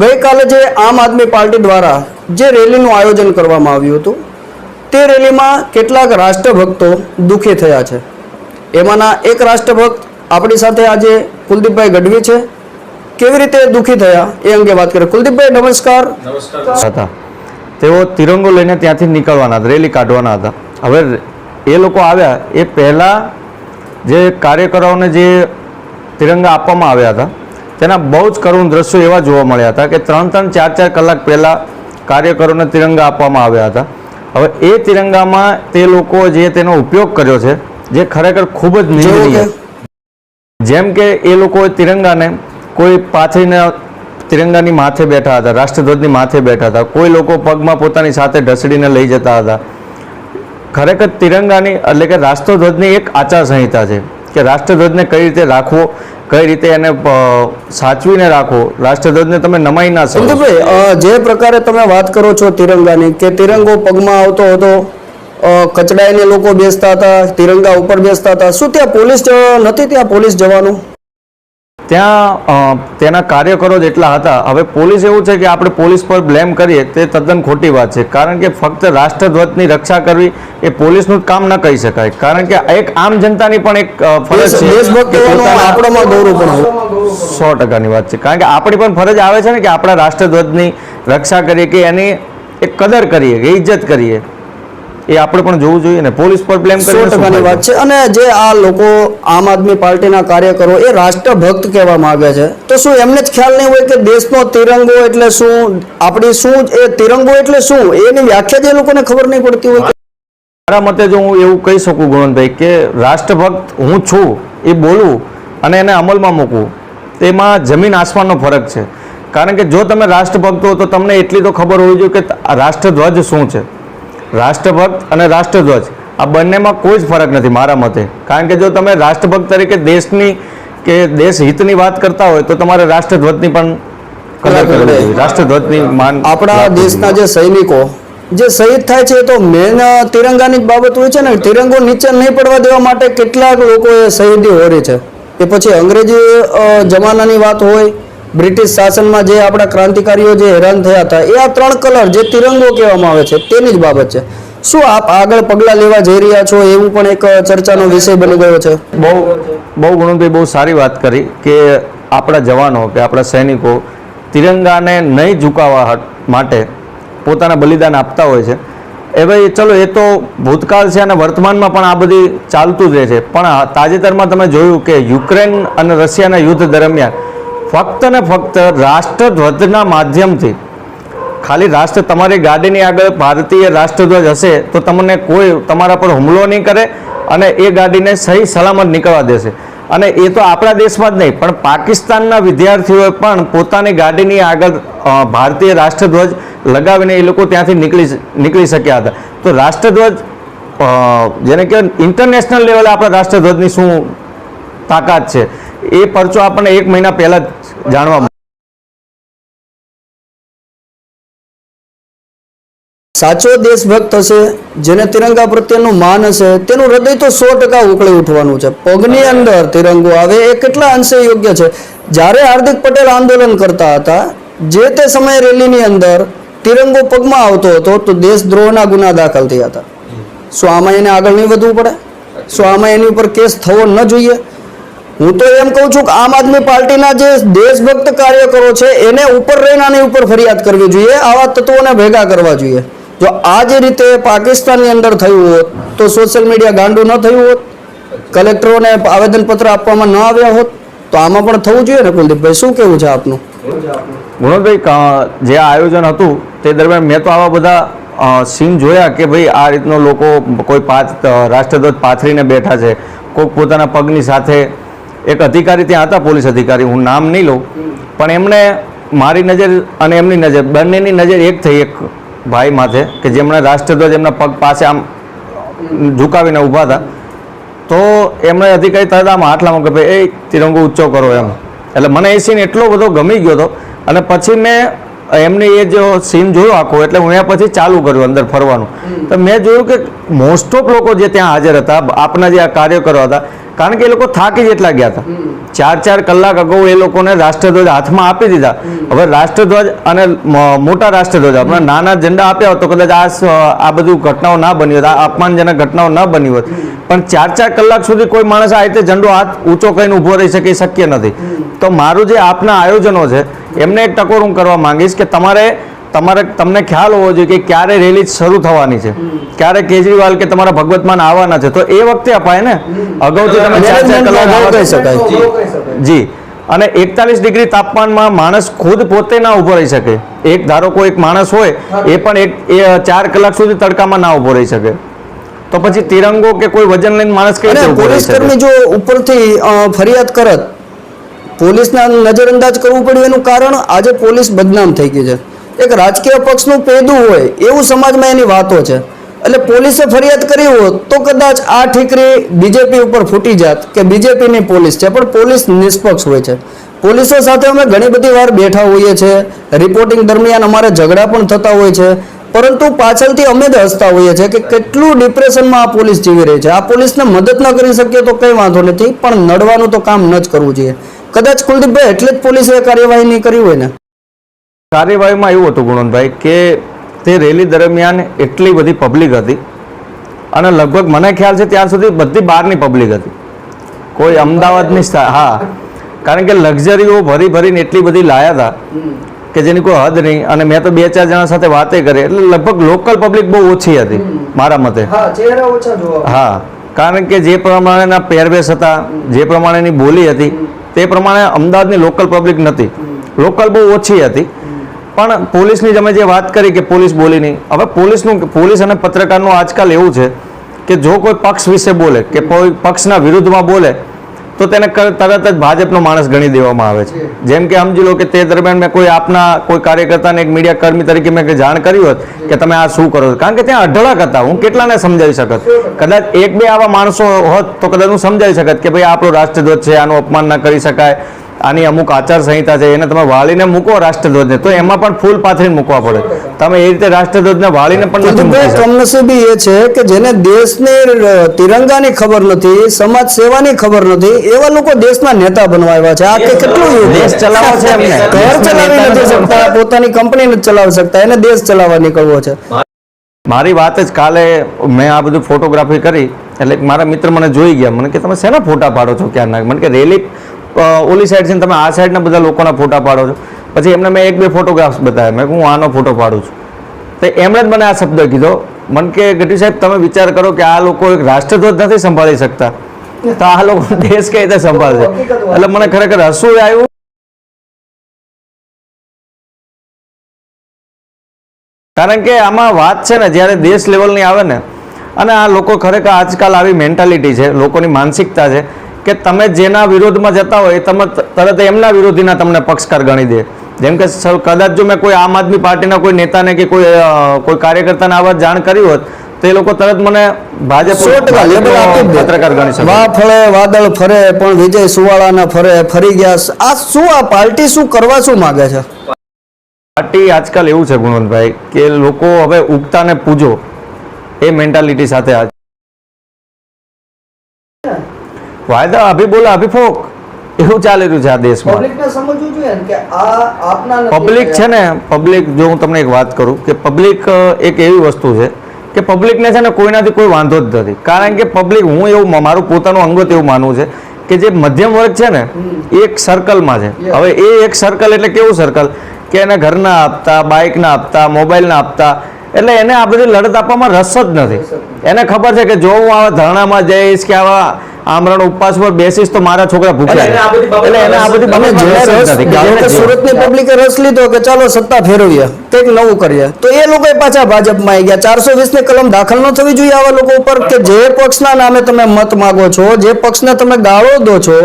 ગઈકાલે જે આમ આદમી પાર્ટી દ્વારા જે રેલીનું આયોજન કરવામાં આવ્યું હતું તે રેલીમાં કેટલાક રાષ્ટ્રભક્તો દુઃખી થયા છે। એમાંના એક રાષ્ટ્રભક્ત આપણી સાથે આજે કુલદીપભાઈ ગઢવી છે। કેવી રીતે દુઃખી થયા એ અંગે વાત કરીએ। કુલદીપભાઈ નમસ્કાર। હતા તેઓ તિરંગો લઈને ત્યાંથી નીકળવાના હતા, રેલી કાઢવાના હતા। હવે એ લોકો આવ્યા એ પહેલાં જે કાર્યકરોને જે તિરંગા આપવામાં આવ્યા હતા તેના બહુ જ કરુણ દ્રશ્યો એવા જોવા મળ્યા હતા કે 3-3, 4-4 કલાક પહેલાં કાર્યકરોને તિરંગા આપવામાં આવ્યા હતા। હવે એ તિરંગામાં તે લોકો જે તેનો ઉપયોગ કર્યો છે જે ખરેખર ખૂબ જ નિંદનીય, જેમ કે એ લોકો તિરંગાને કોઈ પાથરીને તિરંગાની માથે બેઠા હતા, રાષ્ટ્રધ્વજની માથે બેઠા હતા, કોઈ લોકો પગમાં પોતાની સાથે ઢસડીને લઈ જતા હતા। ખરેખર તિરંગાની એટલે કે રાષ્ટ્રધ્વજની એક આચારસંહિતા છે કે રાષ્ટ્રધ્વજને કઈ રીતે રાખવો, કઈ રીતે એને સાચવીને રાખવો, રાષ્ટ્રધ્વજને તમે નમાઈ ના શકો। કુલદીપભાઈ, જે પ્રકારે તમે વાત કરો છો તિરંગાની કે તિરંગો પગમાં આવતો હતો, કચડાઈને લોકો બેસતા હતા, તિરંગા ઉપર બેસતા હતા, શું ત્યાં પોલીસ નથી? ત્યાં પોલીસ જવાનું ત્યાં તેના કાર્યકરો જ એટલા હતા। હવે પોલીસ એવું છે કે આપણે પોલીસ પર બ્લેમ કરીએ તે તદ્દન ખોટી વાત છે, કારણ કે ફક્ત રાષ્ટ્રધ્વજની રક્ષા કરવી એ પોલીસનું કામ ન કહી શકાય, કારણ કે એક આમ જનતાની પણ એક ફરજ છે, 100%ની વાત છે, કારણ કે આપણી પણ ફરજ આવે છે ને કે આપણા રાષ્ટ્રધ્વજની રક્ષા કરીએ, કે એની એક કદર કરીએ, કે ઇજ્જત કરીએ, એ આપણે પણ જોવું જોઈએ ને। પોલીસ પર બ્લેમ કરીને 100%ની વાત છે। અને જે આ લોકો આમ આદમી પાર્ટીના કાર્યકરો એ રાષ્ટ્રભક્ત કહેવા માંગે છે, તો શું એમને જ ખ્યાલ નહીં હોય કે દેશનો તિરંગો એટલે શું, આપણી શું એ તિરંગો એટલે શું, એની વ્યાખ્યા જે લોકોને ખબર નહીં પડતી હોય? મારા મતે જો હું એવું કહી શકું ગુણવંતભાઈ કે રાષ્ટ્રભક્ત હું છું એ બોલવું અને એને અમલમાં મૂકવું તેમાં જમીન આસમાનનો ફરક છે। કારણ કે જો તમે રાષ્ટ્રભક્ત હો તો તમને એટલી તો ખબર હોવી જોઈએ કે રાષ્ટ્રધ્વજ શું છે। રાષ્ટ્રભક્ત અને રાષ્ટ્રધ્વજ આ બંનેમાં કોઈ જ ફરક નથી મારા મતે, કારણ કે જો તમે રાષ્ટ્રભક્ત તરીકે દેશની કે દેશ હિતની વાત કરતા હોય તો તમારે રાષ્ટ્રધ્વજની પણ કદર કરવી જોઈએ, રાષ્ટ્રધ્વજની માન। આપણા દેશના જે સૈનિકો જે શહીદ થાય છે તો મેન તિરંગાની જ બાબત હોય છે ને, તિરંગો નીચે નહીં પડવા દેવા માટે કેટલાક લોકોએ શહીદી હોરી છે। એ પછી અંગ્રેજી જમાનાની વાત હોય, બ્રિટિશ શાસનમાં જે આપણા ક્રાંતિકારીઓ જે હેરાન થયા હતા, એ આ 3 કલર જે તિરંગો કહેવામાં આવે છે તેની જ બાબત છે। શું આપ આગળ પગલાં લેવા જઈ રહ્યા છો એવું પણ એક ચર્ચાનો વિષય બની ગયો છે? બહુ ગુણવંતભાઈ બહુ સારી વાત કરી કે આપણા જવાનો કે આપણા સૈનિકો તિરંગાને નહીં ઝુકાવવા માટે પોતાના બલિદાન આપતા હોય છે। એ ભાઈ ચલો એ તો ભૂતકાળ છે અને વર્તમાનમાં પણ આ બધી ચાલતું જ રહે છે, પણ તાજેતરમાં તમે જોયું કે યુક્રેન અને રશિયાના યુદ્ધ દરમિયાન ફક્ત ને ફક્ત રાષ્ટ્રધ્વજના માધ્યમથી, ખાલી તમારી ગાડીની આગળ ભારતીય રાષ્ટ્રધ્વજ હશે તો તમને કોઈ તમારા પર હુમલો નહીં કરે અને એ ગાડીને સહી સલામત નીકળવા દેશે। અને એ તો આપણા દેશમાં જ નહીં પણ પાકિસ્તાનના વિદ્યાર્થીઓએ પણ પોતાની ગાડીની આગળ ભારતીય રાષ્ટ્રધ્વજ લગાવીને એ લોકો ત્યાંથી નીકળી શક્યા હતા। તો રાષ્ટ્રધ્વજ જેને કહેવાય ઇન્ટરનેશનલ લેવલે આપણા રાષ્ટ્રધ્વજની શું તાકાત છે એ પરચો આપણને 1 મહિના પહેલા જ જાણવા મળે। સાચો દેશભક્ત હશે, જેને તિરંગા પ્રત્યેનું માન હશે, તેનું હૃદય તો 100% ઉકળી ઉઠવાનું છે। પગની અંદર તિરંગો આવે એ કેટલા અંશે યોગ્ય છે? જ્યારે હાર્દિક પટેલ આંદોલન કરતા હતા, જે તે સમયે રેલીની અંદર તિરંગો પગમાં આવતો હતો તો દેશદ્રોહના ગુના દાખલ થયા હતા। શું આમાં એને આગળ નહીં વધવું પડે? શું આમાં એની ઉપર કેસ થવો ન જોઈએ? હું તો એમ કહું છું કે આમ આદમી પાર્ટીના જે દેશભક્ત કાર્યકરો છે એને ઉપર રહીને આની ઉપર ફરિયાદ કરવી જોઈએ, આવા તત્વોને ભેગા કરવા જોઈએ। જો આ જ રીતે પાકિસ્તાનની અંદર થયું હોત તો સોશિયલ મીડિયા ગાંડું ન થયું હોત, કલેક્ટરોને આવેદનપત્ર આપવામાં ન આવ્યા હોત, તો આમાં પણ થવું જોઈએ ને? કુલદીપભાઈ, શું કહેવું છે આપનું? ગુણવંતભાઈ, જે આયોજન હતું તે દરમિયાન મેં તો આવા બધા સીન જોયા કે ભાઈ આ રીતનો લોકો કોઈ રાષ્ટ્રધ્વજ પાથરીને બેઠા છે, કોઈક પોતાના પગની સાથે। એક અધિકારી ત્યાં હતા, પોલીસ અધિકારી, હું નામ નહીં લઉં, પણ એમણે મારી નજર અને એમની નજર બંનેની નજર એક થઈ એક ભાઈ માથે કે જેમણે રાષ્ટ્રધ્વજ એમના પગ પાસે આમ ઝુકાવીને ઊભા હતા, તો એમણે અધિકારી તરત આમ હાથ લાવો કે ભાઈ એ તિરંગો ઊંચો કરો એમ। એટલે મને એ સીન એટલો બધો ગમી ગયો હતો અને પછી મેં એમને એ જો સીન જોયો આખો, એટલે હું ત્યાં પછી ચાલુ કર્યું અંદર ફરવાનું। તો મેં જોયું કે મોસ્ટ ઓફ લોકો જે ત્યાં હાજર હતા, આપના જે આ કાર્યકરો હતા કારણ કે એ લોકો થાકી જેટલા ગયા હતા 4 કલાક અગાઉ એ લોકોને રાષ્ટ્રધ્વજ હાથમાં આપી દીધા. હવે રાષ્ટ્રધ્વજ અને મોટા રાષ્ટ્રધ્વજ આપણા નાના ઝંડા આપ્યા હોત તો કદાચ આ બધું ઘટનાઓ ના બની હોત, આ અપમાનજનક ઘટનાઓ ના બની હોત. પણ 4 કલાક સુધી કોઈ માણસ આ રીતે ઝંડો હાથ ઊંચો કરીને ઊભો રહી શકે એ શક્ય નથી. તો મારું જે આપના આયોજનો છે એમને એક ટકોર હું કરવા માંગીશ કે તમને ખ્યાલ હોવો જોઈએ કે ક્યારે રેલી શરૂ થવાની છે, ક્યારે કેજરીવાલ કે તમારા ભગવતમાન આવવાના છે, તો એ વખતે અપાય ને. અગાઉથી તમે 4 કલાક કહી શકાય જી. અને 41 ડિગ્રી તાપમાનમાં માણસ ખુદ પોતે ના ઉભો રહી શકે. એક ધારો કોઈ એક માણસ હોય એ પણ 4 કલાક સુધી તડકામાં ના ઉભો રહી શકે, તો પછી તિરંગો કે કોઈ વજન લઈને માણસ કઈ રીતે ઉભો રહી શકે? પોલીસ કર્મી જો ઉપરથી ફરિયાદ કરત, પોલીસના નજરઅંદાજ કરવું પડ્યું એનું કારણ આજે પોલીસ બદનામ થઈ ગઈ છે. એક રાજકીય પક્ષનું પેદું હોય એવું સમાજમાં એની વાતો છે. એટલે પોલીસે ફરિયાદ કરી હોત તો કદાચ આ ઠીકરી બીજેપી ઉપર ફૂટી જાત કે બીજેપીની પોલીસ છે, પણ પોલીસ નિષ્પક્ષ હોય છે. પોલીસો સાથે અમે ઘણી બધી વાર બેઠા હોઈએ છીએ, રિપોર્ટિંગ દરમિયાન અમારે ઝઘડા પણ થતા હોય છે, પરંતુ પાછળથી અમે જ હસતા હોઈએ છીએ કે કેટલું ડિપ્રેશનમાં આ પોલીસ જીવી રહી છે. આ પોલીસને મદદ ન કરી શકીએ તો કંઈ વાંધો નથી, પણ નડવાનું તો કામ ન જ કરવું જોઈએ. કદાચ કુલદીપભાઈ એટલે જ પોલીસે કાર્યવાહી નહીં કરી હોય ને. કાર્યવાહીમાં એવું હતું ગુણવંતભાઈ કે તે રેલી દરમિયાન એટલી બધી પબ્લિક હતી અને લગભગ મને ખ્યાલ છે ત્યાં સુધી બધી બહારની પબ્લિક હતી, કોઈ અમદાવાદની હા, કારણ કે લક્ઝરીઓ ભરી ભરીને એટલી બધી લાયા હતા કે જેની કોઈ હદ નહીં. અને મેં તો 2-4 જણા સાથે વાતે કરી, એટલે લગભગ લોકલ પબ્લિક બહુ ઓછી હતી મારા મતે. હા, કારણ કે જે પ્રમાણેના પહેરવેશ હતા, જે પ્રમાણેની બોલી હતી તે પ્રમાણે અમદાવાદની લોકલ પબ્લિક નથી, લોકલ બહુ ઓછી હતી. પણ પોલીસની તમે જે વાત કરી કે પોલીસ બોલી નહીં, હવે પોલીસ અને પત્રકારનું આજકાલ એવું છે કે જો કોઈ પક્ષ વિશે બોલે કે કોઈ પક્ષના વિરુદ્ધમાં બોલે તો તેને તરત જ ભાજપનો માણસ ગણી દેવામાં આવે છે. જેમ કે સમજી લો કે તે દરમિયાન મેં કોઈ આપના કોઈ કાર્યકર્તાને એક મીડિયા કર્મી તરીકે મેં જાણ કરી હોત કે તમે આ શું કરો છો, કારણ કે ત્યાં અઢળક હતા, હું કેટલાને સમજાવી શકત. કદાચ 1-2 આવા માણસો હોત તો કદાચ હું સમજાવી શકત કે ભાઈ આપણો રાષ્ટ્રધ્વજ છે, આનું અપમાન ના કરી શકાય, આની અમુક આચાર સંહિતા છે, એને તમે વાળીને મૂકો રાષ્ટ્રધ્વજને તો એમાં પણ ફૂલ પાથરીને મૂકવા પડે. તમે એ રીતે રાષ્ટ્રધ્વજને વાળીને પણ નથી મૂકી શકતા. કમનસીબી એ છે કે જેને દેશની તિરંગાની ખબર નથી, સમાજ સેવાની ખબર નથી, એવા લોકો દેશના નેતા બનવા આવ્યા છે. આ કે કેટલું દેશ ચલાવવા છે એમને, ઘર ચલાવી નથી શકતા, પોતાની કંપની નથી ચલાવી શકતા, એને દેશ ચલાવવા નીકળવો છે. મારી વાત જ કાલે મેં આ બધું ફોટોગ્રાફી કરી એટલે મારા મિત્ર મને જોઈ ગયા, મને કે તમે શેના ફોટા પાડો છો ક્યારના? મને કે રેલી ઓલી સાઈડ છે ને તમે આ સાઈડના બધા લોકોના ફોટા પાડો છો. પછી એમને મેં 1-2 ફોટોગ્રાફ્સ બતાવ્યા, મેં હું આનો ફોટો પાડું છું. તો એમણે જ મને આ શબ્દ કીધો, મને કે ગઢવી સાહેબ તમે વિચાર કરો કે આ લોકો એક રાષ્ટ્રધ્વજ નથી સંભાળી શકતા તો આ લોકો દેશ કઈ રીતે સંભાળશે? એટલે મને ખરેખર હસવું આવ્યું. કારણ કે આમાં વાત છે ને જ્યારે દેશ લેવલની આવે ને, અને આ લોકો ખરેખર આજકાલ આવી મેન્ટાલિટી છે, લોકોની માનસિકતા છે કે તમે જેના વિરોધમાં જતા હોય તમે તરત એમના વિરોધીના તમને પક્ષકાર ગણી દે. જેમ કે કદાચ જો મેં કોઈ આમ આદમી પાર્ટીના કોઈ નેતાને કે કોઈ કાર્યકર્તાને આ વાત જાણ કરી હોત તો એ લોકો તરત મને ભાજપ પત્રકાર ગણી શકે. વાહ ફળે વાદળ ફરે પણ વિજય સુવાળાના ફરે ફરી ગયા. આ શું આ પાર્ટી શું કરવા શું માંગે છે? પાર્ટી આજકાલ એવું છે ગુણવંતભાઈ કે લોકો હવે ઉગતાને પૂજો એ મેન્ટાલિટી સાથે વાયદા અભી બોલા અભી ફોક એવું ચાલી રહ્યું છે આ દેશમાં. પબ્લિક છે ને, પબ્લિક જો હું તમને એક વાત કરું કે પબ્લિક એક એવી વસ્તુ છે કે પબ્લિકને છે ને કોઈનાથી કોઈ વાંધો જ નથી. કારણ કે પબ્લિક, હું એવું મારું પોતાનું અંગત એવું માનવું છે કે જે મધ્યમ વર્ગ છે ને એ એક સર્કલમાં છે. હવે એ એક સર્કલ એટલે કેવું સર્કલ કે એને ઘરના આપતા, બાઇકના આપતા, મોબાઈલના આપતા, એટલે એને આ બધી લડત આપવામાં રસ જ નથી. એને ખબર છે કે જો હું આવા ધરણામાં જઈશ કે આવા આમરણ ઉપવાસ પર બેસીશ તો મારા છોકરા ભૂખ્યા. એટલે એને આ બધી સુરતની પબ્લિકે રસ લીધો કે ચાલો સત્તા ફેરવીએ, કંઈક નવું કરીએ, તો એ લોકો પાછા ભાજપમાં આવી ગયા. 420 ની કલમ દાખલ ન થવી જોઈએ આવા લોકો ઉપર કે જે પક્ષના નામે તમે મત માગો છો, જે પક્ષને તમે ગાળો દો છો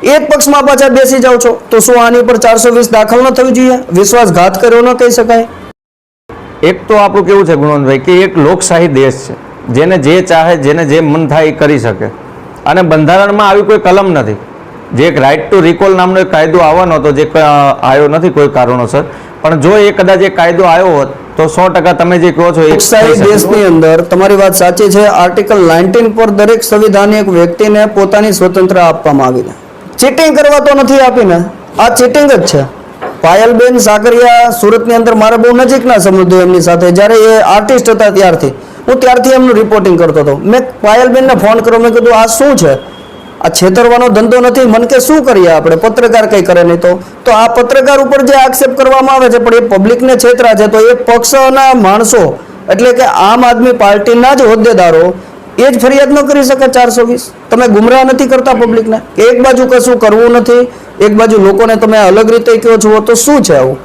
એ જ પક્ષમાં પાછા બેસી જાઓ છો. તો શું આની ઉપર 420 દાખલ ન થવી જોઈએ? વિશ્વાસઘાત કર્યો ન કહી શકાય? એક તો આપણું કેવું છે ગુણવંતભાઈ કે એક લોકશાહી દેશ છે, જેને જે ચાહે જેને જે મન થાય એ કરી શકે. અને બંધારણમાં આવી કોઈ કલમ નથી. જે એક રાઇટ ટુ રિકોલ નામનો એક કાયદો આવવાનો હતો જે આવ્યો નથી કોઈ કારણોસર, પણ જો એ કદાચ એ કાયદો આવ્યો હોત તો 100% તમે જે કહો છો એ લોકશાહી દેશની અંદર તમારી વાત સાચી છે. આર્ટિકલ 19 પર દરેક સંવિધાનિક વ્યક્તિને પોતાની સ્વતંત્રતા આપવામાં આવી છે. ચીટિંગ કરવા તો નથી આપીને, આ ચીટિંગ જ છે. પાયલબેન સાકરિયા સુરતની અંદર મારા બહુ નજીકના સંબંધો એમની સાથે, જ્યારે એ આર્ટિસ્ટ હતા હું ત્યારથી એમનું રિપોર્ટિંગ કરતો હતો. મેં પાયલબેનને ફોન કર્યો, મેં કીધું આ શું છે, આ છેતરવાનો ધંધો નથી? મન કે શું કરીએ આપણે, પત્રકાર કંઈ કરે નહીં તો આ પત્રકાર ઉપર જે આક્ષેપ કરવામાં આવે છે પણ એ પબ્લિકને છેતરા છે, તો એ પક્ષના માણસો એટલે કે આમ આદમી પાર્ટીના જ હોદ્દેદારો એ જ ફરિયાદ ન કરી શકે 420? તમે ગુમરાહ નથી કરતા પબ્લિકને? એક બાજુ કશું કરવું નથી, એક બાજુ લોકોને તમે અલગ રીતે કહો છો, તો શું છે આવું?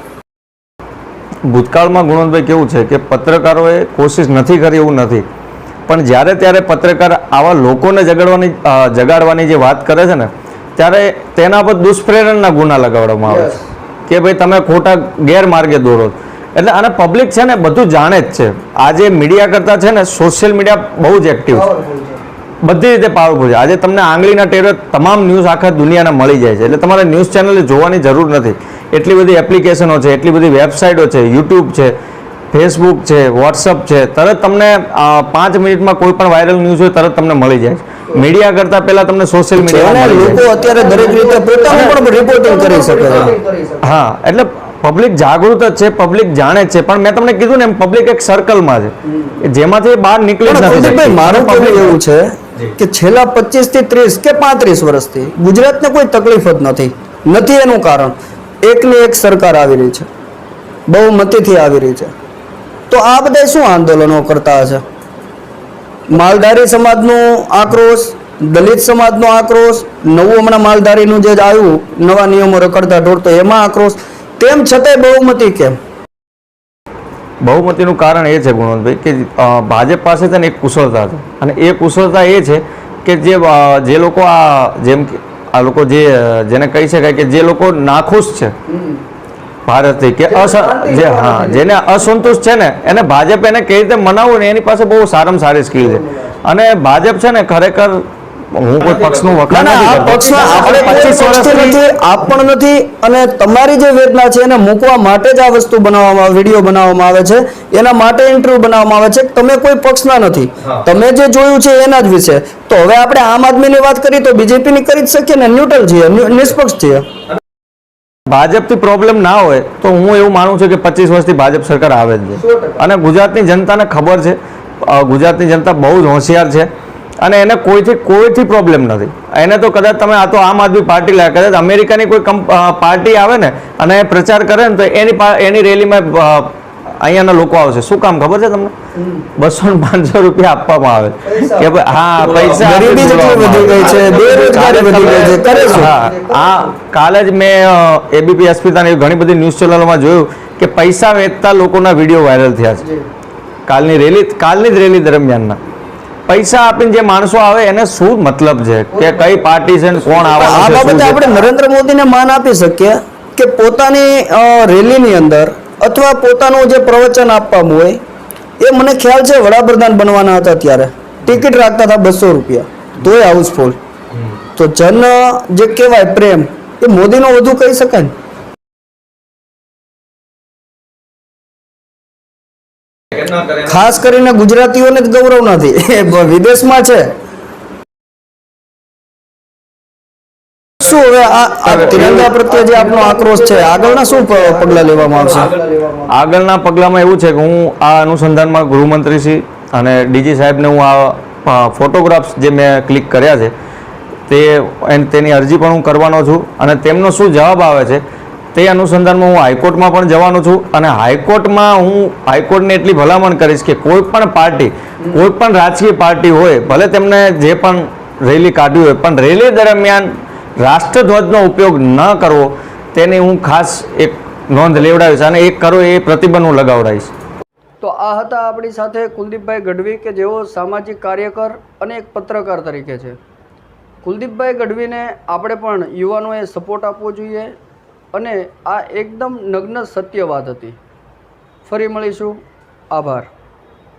ભૂતકાળમાં ગુણવંતભાઈ કેવું છે કે પત્રકારોએ કોશિશ નથી કરી એવું નથી, પણ જ્યારે ત્યારે પત્રકાર આવા લોકોને જગાડવાની જે વાત કરે છે ને, ત્યારે તેના પર દુષ્પ્રેરણના ગુના લગાવવામાં આવે છે કે ભાઈ તમે ખોટા ગેરમાર્ગે દોરો. એટલે અને પબ્લિક છે ને બધું જાણે જ છે. આજે મીડિયા કરતાં છે ને સોશિયલ મીડિયા બહુ જ એક્ટિવ છે, બધી રીતે પાવરફુલ છે. આજે તમને આંગળીના ટેરવે તમામ ન્યૂઝ આખા દુનિયાના મળી જાય છે. એટલે તમારે ન્યૂઝ ચેનલ જોવાની જરૂર નથી. એટલી બધી એપ્લિકેશનો છે, એટલી બધી વેબસાઇટો છે, યુટ્યુબ છે, ફેસબુક છે, વોટ્સઅપ છે, તરત તમને 5 મિનિટમાં કોઈ પણ વાયરલ ન્યૂઝ હોય તરત તમને મળી જાય છે. મીડિયા કરતાં પહેલા તમને સોશિયલ મીડિયા લોકો અત્યારે દરેક રીતે પોતાનું પણ રિપોર્ટિંગ કરી શકે છે. હા, એટલે પબ્લિક જાગૃત જ છે, પબ્લિક જાણે જ છે, પણ મેં તમને કીધું ને એમ પબ્લિક એક સર્કલમાં છે જેમાંથી બહાર નીકળી જ નથી શકતી. મારું કહેવું એવું છે કે છેલ્લા 25 થી 30 કે 35 વર્ષથી ગુજરાતને કોઈ તકલીફ જ નથી. એનું કારણ એકની એક સરકાર આવી રહી છે, બહુમતીથી આવી રહી છે. તો આ બધા શું આંદોલનો કરતા હશે? માલધારી સમાજનો આક્રોશ, દલિત સમાજનો આક્રોશ, નવું હમણાં માલધારીનું જે આવ્યું નવા નિયમો રખડતા ઢોળતો એમાં આક્રોશ, તેમ છતાંય બહુમતી કેમ? બહુમતીનું કારણ એ છે ગુણવંતભાઈ કે ભાજપ પાસે છે ને એક કુશળતા છે, અને એ કુશળતા એ છે કે જે લોકો જેમ કે આ લોકો જેને કહી શકાય કે જે લોકો નાખુશ છે ભારતથી કે જેને અસંતુષ્ટ છે ને, એને ભાજપ એને કઈ રીતે મનાવવું ને એની પાસે બહુ સારામાં સારી સ્કિલ છે. અને ભાજપ છે ને ખરેખર, હું કોઈ પક્ષનું વખાણ નથી કરતો, 25 વર્ષથી આપ પણ નથી, અને તમારી જે વેદના છે એને મૂકવા માટે જ આ વસ્તુ બનાવવામાં, વિડીયો બનાવવામાં આવે છે, એના માટે ઇન્ટરવ્યુ બનાવવામાં આવે છે. તમે કોઈ પક્ષના નથી, તમે જે જોયું છે એના જ વિશે. તો હવે આપણે આમ આદમીની વાત કરીએ તો બીજેપીની કરી જ શકીએ ને, ન્યુટ્રલ છીએ, નિષ્પક્ષ છીએ. ભાજપથી પ્રોબ્લેમ ના હોય તો હું એવું માનું છું કે 25 વર્ષથી ભાજપ સરકાર આવે જ છે. અને ગુજરાતની જનતાને ખબર છે, ગુજરાતની જનતા બહુ જ હોશિયાર છે, અને એને કોઈથી પ્રોબ્લેમ નથી. એને તો કદાચ તમે આ તો આમ આદમી પાર્ટી લાગે, કદાચ અમેરિકાની કોઈ પાર્ટી આવે ને અને પ્રચાર કરે ને તો એની રેલીમાં અહીંયાના લોકો આવશે. શું કામ ખબર છે તમને? 200-500 રૂપિયા આપવામાં આવે કે હા પૈસા. ગરીબી જેટલી વધી ગઈ છે, બેરોજગારી વધી ગઈ છે, કરે શું? હા, કાલે જ મેં એબીપી અસ્મિતાની ઘણી બધી ન્યૂઝ ચેનલોમાં જોયું કે પૈસા વેચતા લોકોના વિડીયો વાયરલ થયા છે. કાલની જ રેલી દરમિયાનના પૈસા આપીને જે માણસો આવે એને શું મતલબ છે કે કઈ પાર્ટી છે, કોણ આવવાનું છે? આ બાબતે આપણે નરેન્દ્ર મોદીને માન આપી શકીએ કે પોતાની રેલીની અંદર અથવા પોતાનું જે પ્રવચન આપવાનું હોય, એ મને ખ્યાલ છે વડાપ્રધાન બનવાના હતા ત્યારે ટિકિટ રાખતા હતા 200 રૂપિયા, તોય હાઉસફુલ. તો જન જે કહેવાય પ્રેમ, એ મોદીનો વધુ કહી શકાય ને. ખાસ કરીને ગુજરાતીઓને જ ગૌરવ નથી, એ વિદેશમાં છે. શું હવે આ તિરંગા પ્રત્યે જે આપનો આક્રોશ છે, આગળના શું પગલાં લેવામાં આવશે? આગળના પગલામાં એવું છે કે હું આ અનુસંધાનમાં ગૃહમંત્રીશ્રી અને ડીજી સાહેબને હું આ ફોટોગ્રાફ્સ જે મેં ક્લિક કર્યા છે તેની અરજી પણ હું કરવાનો છું, અને તેમનો શું જવાબ આવે છે તે અનુસંધાનમાં હું હાઈકોર્ટમાં પણ જવાનો છું. અને હાઈકોર્ટમાં હું હાઈકોર્ટને એટલી ભલામણ કરીશ કે કોઈ પણ પાર્ટી, કોઈ પણ રાજકીય પાર્ટી હોય, ભલે તેમને જે પણ રેલી કાઢવી હોય, પણ રેલી દરમિયાન રાષ્ટ્રધ્વજનો ઉપયોગ ન કરવો તેની હું ખાસ એક નોંધ લેવડાવીશ, અને એક કરો એ પ્રતિબંધ હું લગાવડાવીશ. તો આ હતા આપણી સાથે કુલદીપભાઈ ગઢવી કે જેઓ સામાજિક કાર્યકર અને એક પત્રકાર તરીકે છે. કુલદીપભાઈ ગઢવીને આપણે પણ યુવાનોએ સપોર્ટ આપવો જોઈએ, અને આ એકદમ નગ્ન સત્ય વાત હતી. ફરી મળીશું. આભાર.